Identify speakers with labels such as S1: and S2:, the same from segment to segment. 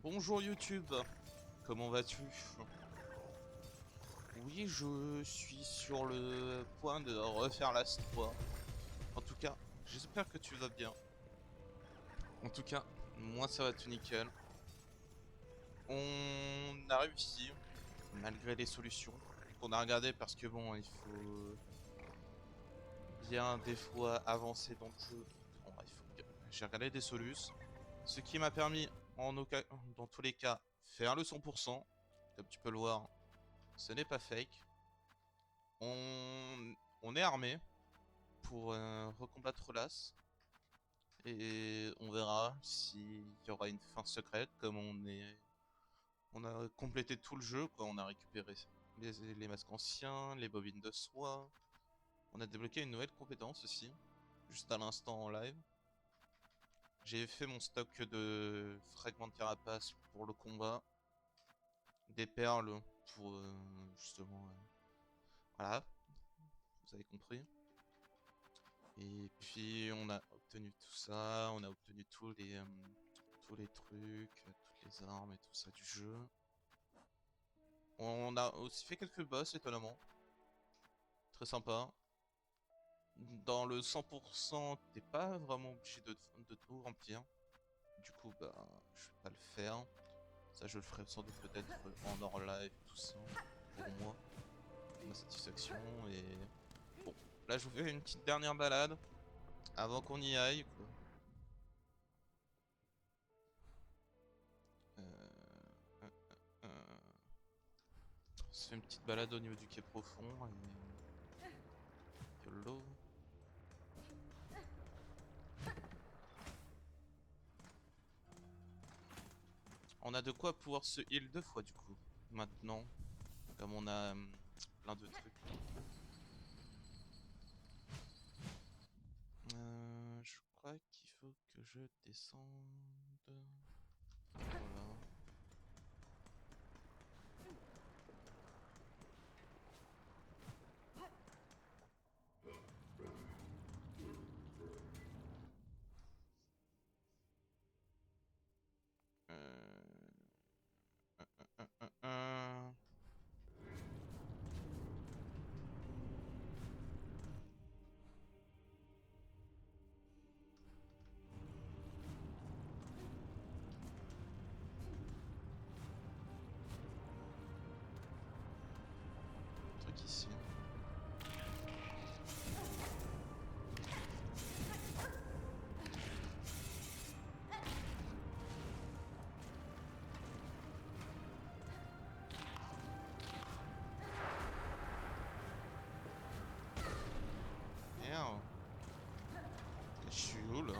S1: Bonjour YouTube, comment vas-tu? Oui, je suis sur le point de refaire la 3. En tout cas, j'espère que tu vas bien. En tout cas, moi ça va tout nickel. On a réussi, malgré les solutions qu'on a regardées, parce que bon, il faut bien des fois avancer dans le jeu. Bon, j'ai regardé des solutions, ce qui m'a permis, dans tous les cas, faire le 100%. Comme tu peux le voir, ce n'est pas fake. On est armé pour recombattre l'as. Et on verra s'il y aura une fin secrète, comme on a complété tout le jeu, quoi. On a récupéré les masques anciens, les bobines de soie. On a débloqué une nouvelle compétence aussi, juste à l'instant en live. J'ai fait mon stock de fragments de carapace pour le combat, des perles pour justement, voilà, vous avez compris. Et puis on a obtenu tout ça, on a obtenu tous les trucs, toutes les armes et tout ça du jeu. On a aussi fait quelques boss étonnamment, très sympa. Dans le 100%, t'es pas vraiment obligé de tout remplir. Du coup, bah, je vais pas le faire. Ça, je le ferai sans doute peut-être en hors live, tout ça, pour moi, ma satisfaction. Et bon, là, je vous fais une petite dernière balade avant qu'on y aille, quoi. Euh, euh, On se fait une petite balade au niveau du quai profond et YOLO. On a de quoi pouvoir se heal 2 fois du coup, maintenant, comme on a plein de trucs. Je crois qu'il faut que je descende. Voilà. Euh... un. Truc ici. Merde. Je suis où là?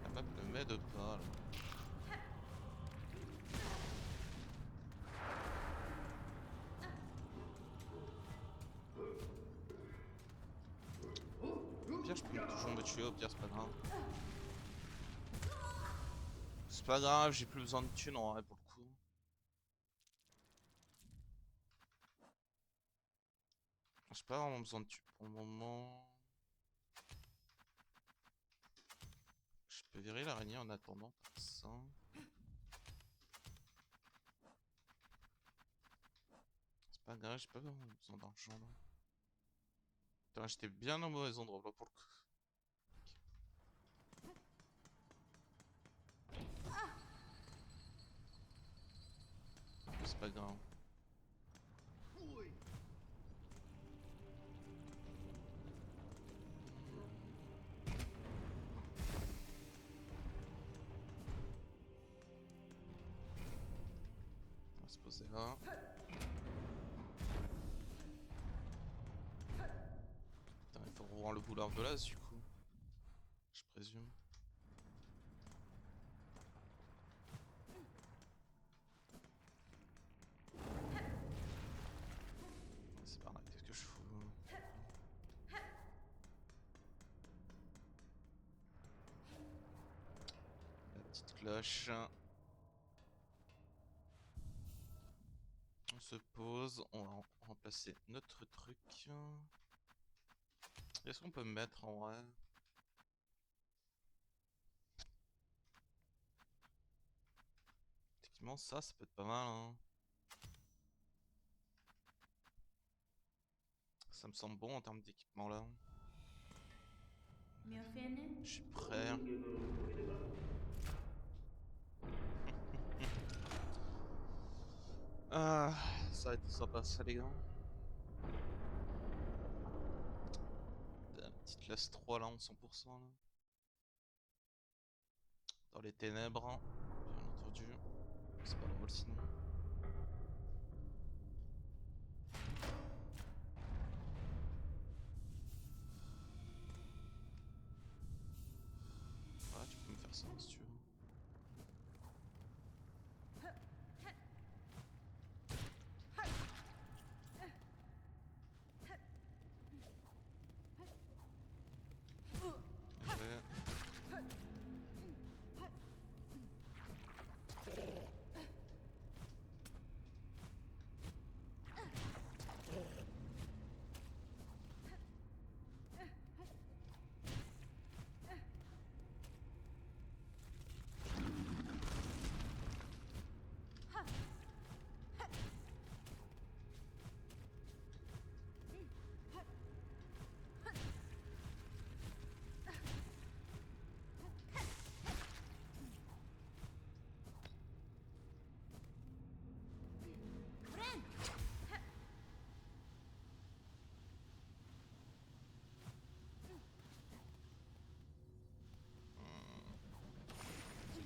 S1: La map ne m'aide pas là. Au pire, je peux toujours me tuer, au pire, c'est pas grave. C'est pas grave, j'ai plus besoin de thunes en vrai pour le coup. J'ai pas vraiment besoin de thunes pour le moment. Je peux virer l'araignée en attendant comme ça. C'est pas grave, j'ai pas vraiment besoin d'argent là. Putain, j'étais bien au mauvais endroit là pour le coup. C'est pas grave. On va se poser là. Putain, il faut revoir le boulard de l'As du coup. Je présume. C'est pareil, qu'est-ce que je fous? La petite cloche. On se pose, on va remplacer notre truc. Est-ce qu'on peut me mettre en vrai? Effectivement, ça peut être pas mal, hein. Ça me semble bon en termes d'équipement là. Je suis prêt. Ah, ça va être sympa ça les gars. La petite classe 3 là en 100% là. Dans les ténèbres, hein, bien entendu. C'est pas drôle sinon. Ouais, tu peux me faire ça si tu veux.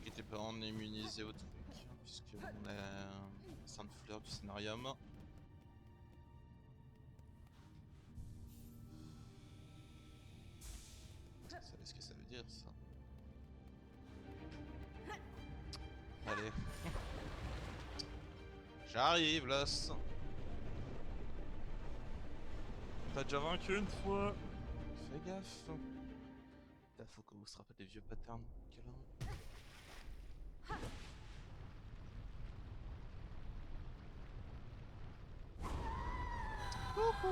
S1: T'inquiète pas, on est immunisé au truc, puisque on a Sainte Fleur du Scénarium. Vous savez ce que ça veut dire ça? Allez. J'arrive, Los. T'as déjà vaincu une fois. Fais gaffe. Là, faut qu'on se rappelle des vieux patterns. Câlin. Coucou.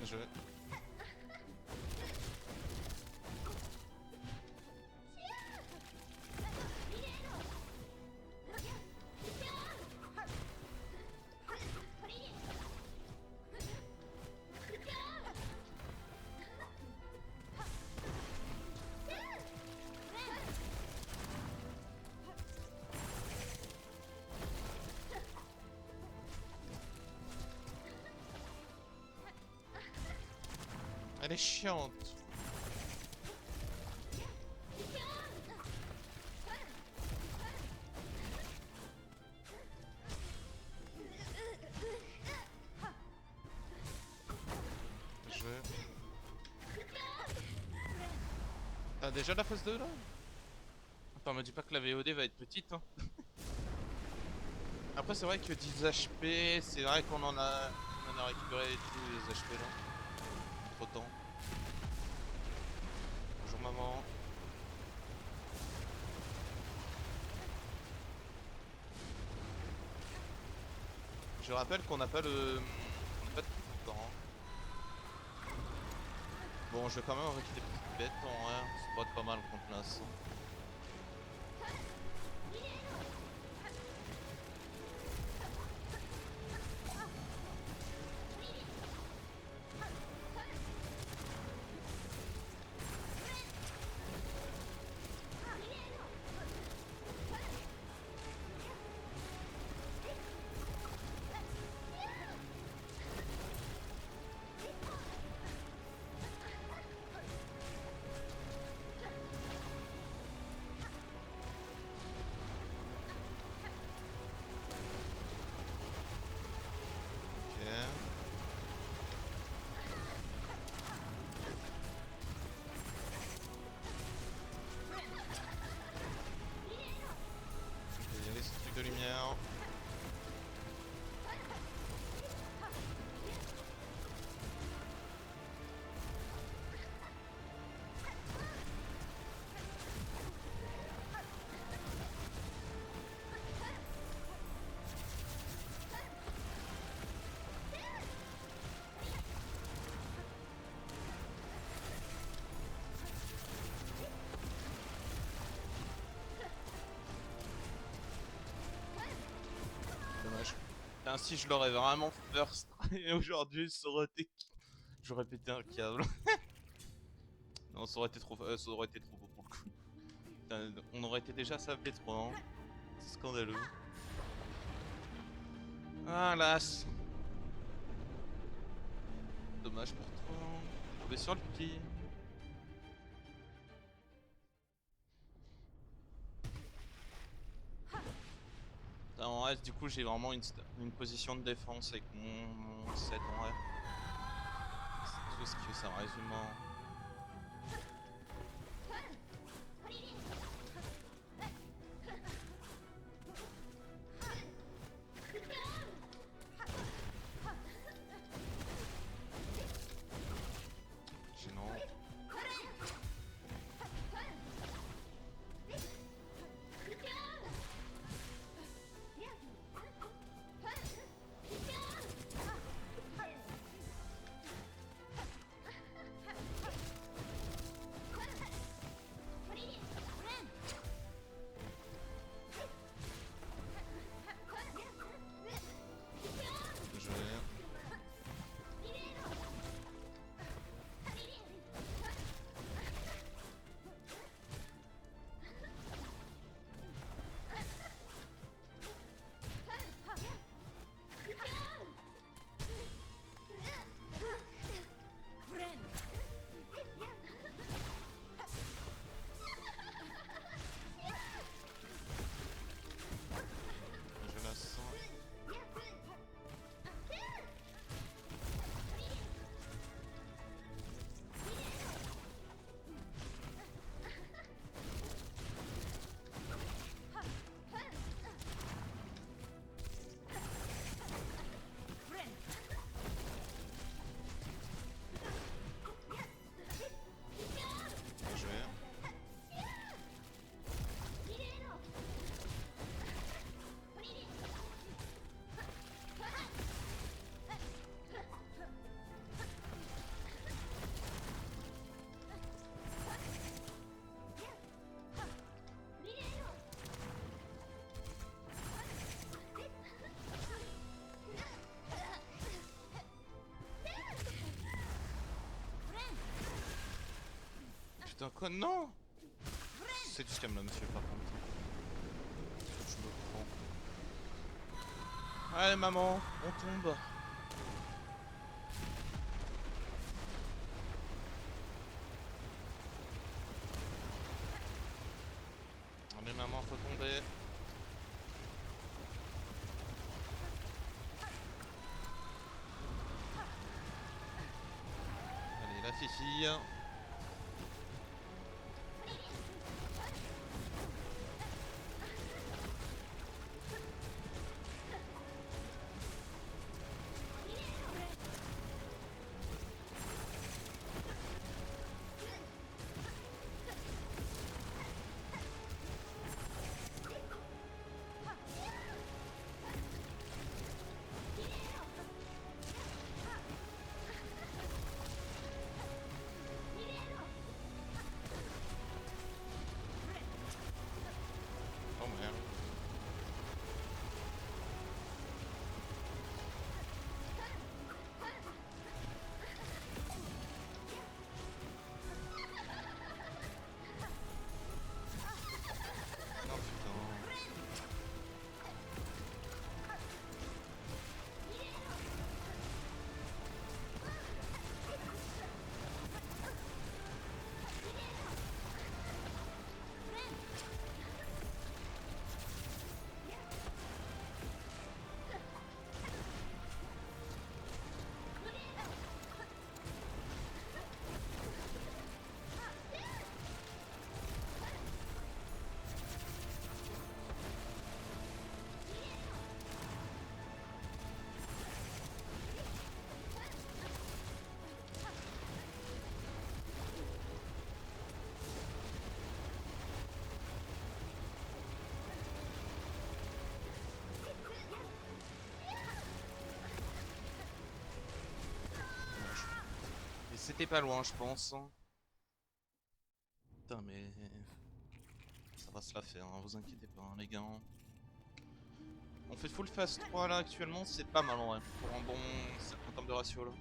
S1: Je vais. Elle est chiante. Je vais. T'as déjà la phase 2 là? Attends, me dis pas que la VOD va être petite, hein. Après c'est vrai que 10 HP, c'est vrai qu'on en a récupéré tous les HP là. Trop temps. Bonjour maman. Je rappelle qu'on n'a pas le... On n'a pas de tout le temps. Bon, je vais quand même arrêter des petites bêtes en vrai, ça pourrait être pas mal contre l'instant. De lumière. Dommage. Putain, si je l'aurais vraiment first et aujourd'hui ça aurait été... J'aurais pété un câble. Non, ça aurait été trop, ça aurait été trop beau pour le coup. Putain, on aurait été déjà sapé 3 ans. C'est scandaleux. Ah las. Dommage pour toi. Tombé sur le petit. En reste, du coup, j'ai vraiment une position de défense avec mon 7 en vrai. C'est tout ce qui fait ça, résumant. Gênant. Putain, quoi? Non! C'est du scam là, monsieur, par contre. Je me prends. Allez, maman, on tombe. Allez, maman, faut tomber. Allez, la fifi. C'était pas loin, je pense. Putain, mais ça va se la faire, hein, vous inquiétez pas, hein, les gars. On fait full phase 3 là actuellement, c'est pas mal en vrai, pour un bon en termes de ratio là.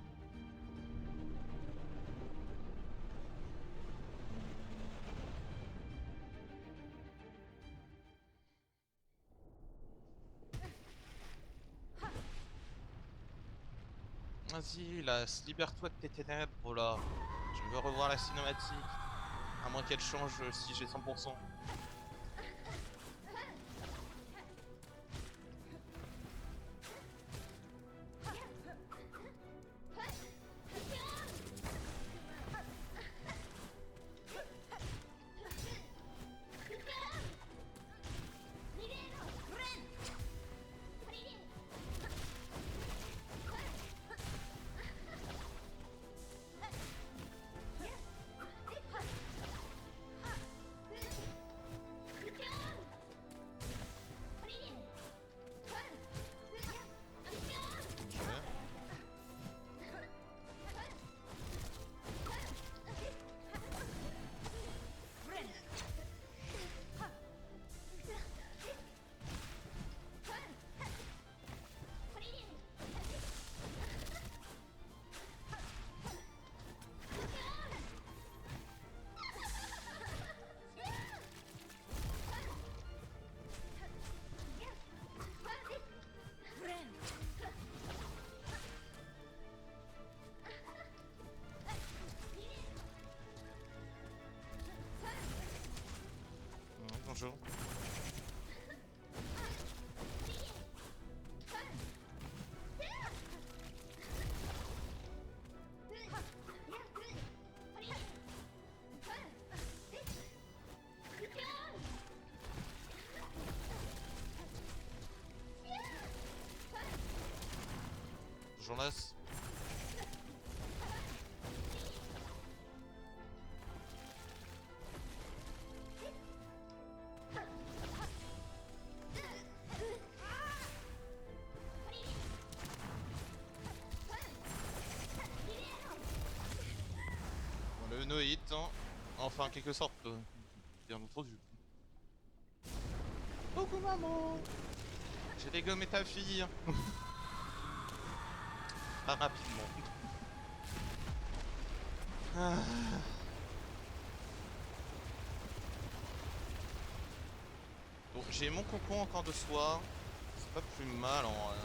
S1: Vas-y, là, libère-toi de tes ténèbres là. Je veux revoir la cinématique. À moins qu'elle change si j'ai 100%. Bonjour. J'en laisse. Le no hit, hein. Enfin, en quelque sorte, bien entendu. Coucou maman. J'ai dégommé ta fille. Pas rapidement. Ah. Bon, j'ai mon cocon encore de soir. C'est pas plus mal en vrai.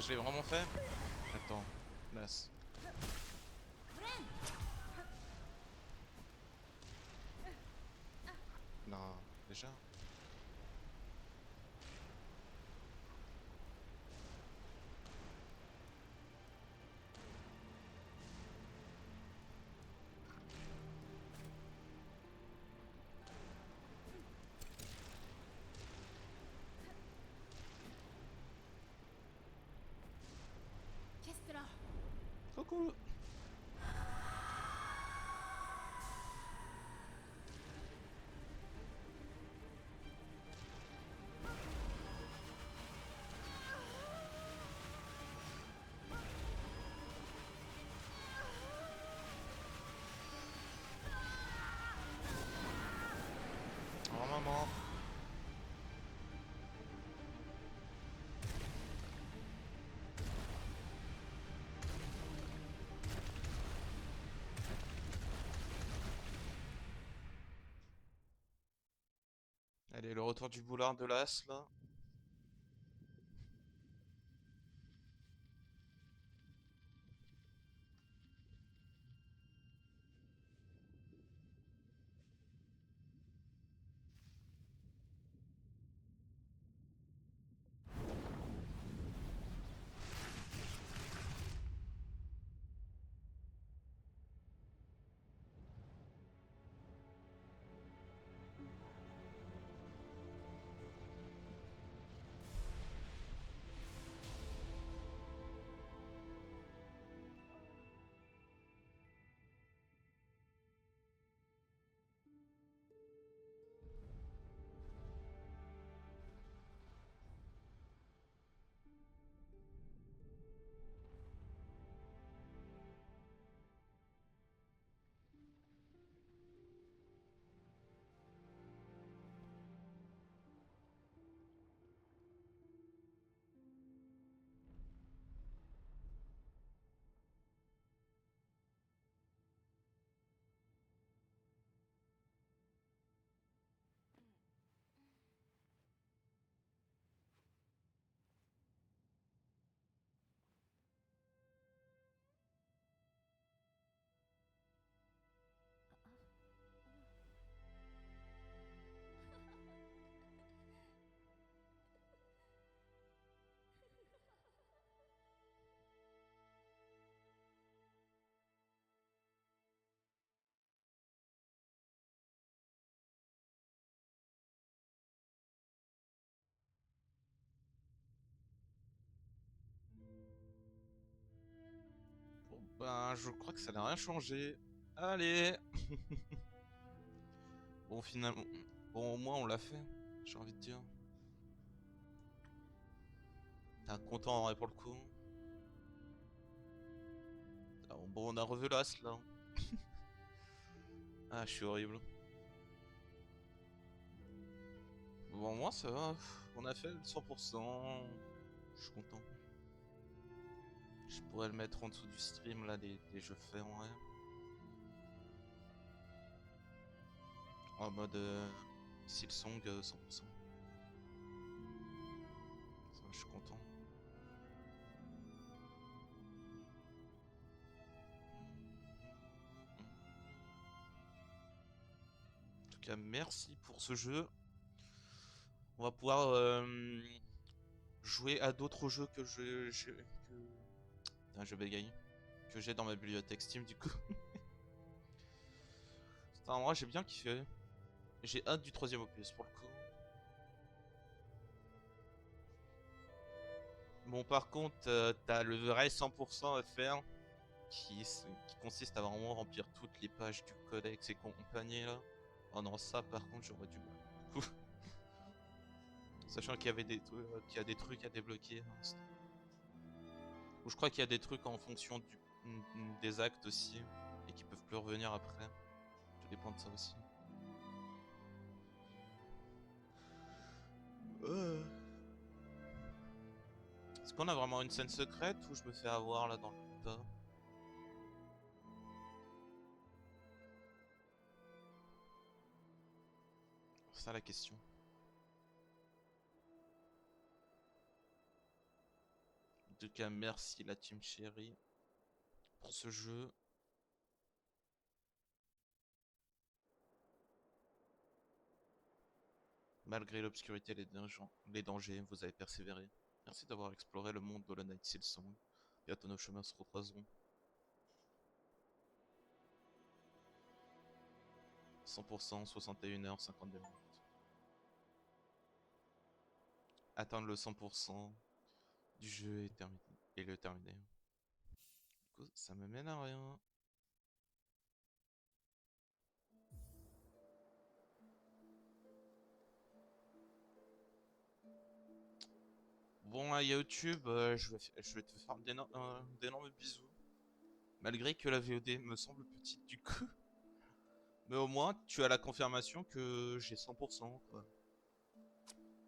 S1: je l'ai vraiment fait? Attends, mince. Non, déjà.
S2: Kestra.
S1: Trop cool. Oh maman. Allez, le retour du boulard de l'as là. Bon ben, je crois que ça n'a rien changé. Allez. Bon, finalement. Bon, au moins on l'a fait, j'ai envie de dire. T'es content en vrai pour le coup. Ah, bon, on a revu l'as là. Ah, je suis horrible. Bon, moi ça va. On a fait le 100%. Je suis content. Je pourrais le mettre en dessous du stream là, des jeux faits en vrai. En mode Silsong 100%. Ça, je suis content. En tout cas, merci pour ce jeu. On va pouvoir jouer à d'autres jeux que Putain, je bégaye. Que j'ai dans ma bibliothèque Steam du coup. Putain, moi j'ai bien kiffé. J'ai hâte du troisième opus pour le coup. Bon, par contre, t'as le vrai 100% à faire qui consiste à vraiment remplir toutes les pages du codex et compagnie là. Oh non, ça par contre, j'aurais du mal. Sachant qu'il y avait qu'il y a des trucs à débloquer. Ou je crois qu'il y a des trucs en fonction des actes aussi et qui peuvent plus revenir après. Tout dépend de ça aussi. Est-ce qu'on a vraiment une scène secrète ou je me fais avoir là dans le tas? C'est ça la question. tout cas, merci la team chérie pour ce jeu. Malgré l'obscurité et les dangers, vous avez persévéré. Merci d'avoir exploré le monde d'Hollow Knight Silksong. Bientôt nos chemins se recroiseront. 100%, 61h, 52 minutes. Atteindre le 100% du jeu est terminé. Et le terminer. Du coup, ça me mène à rien. Bon, à YouTube, je vais te faire d'énormes bisous. Malgré que la VOD me semble petite du coup. Mais au moins, tu as la confirmation que j'ai 100%, quoi.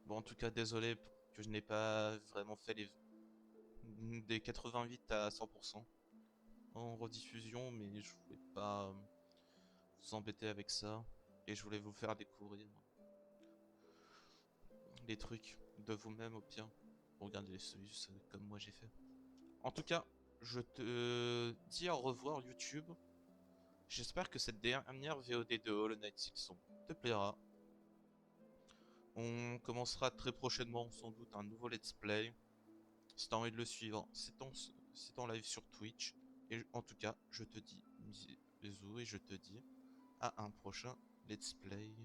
S1: Bon, en tout cas, désolé que je n'ai pas vraiment fait des 88 à 100% en rediffusion, mais je voulais pas vous embêter avec ça. Et je voulais vous faire découvrir les trucs de vous-même au pire. Regardez les solutions comme moi j'ai fait. En tout cas, je te dis au revoir YouTube. J'espère que cette dernière VOD de Hollow Knight Silksong te plaira. On commencera très prochainement sans doute un nouveau let's play. Si t'as envie de le suivre, c'est en live sur Twitch. Et en tout cas, je te dis bisous et je te dis à un prochain let's play.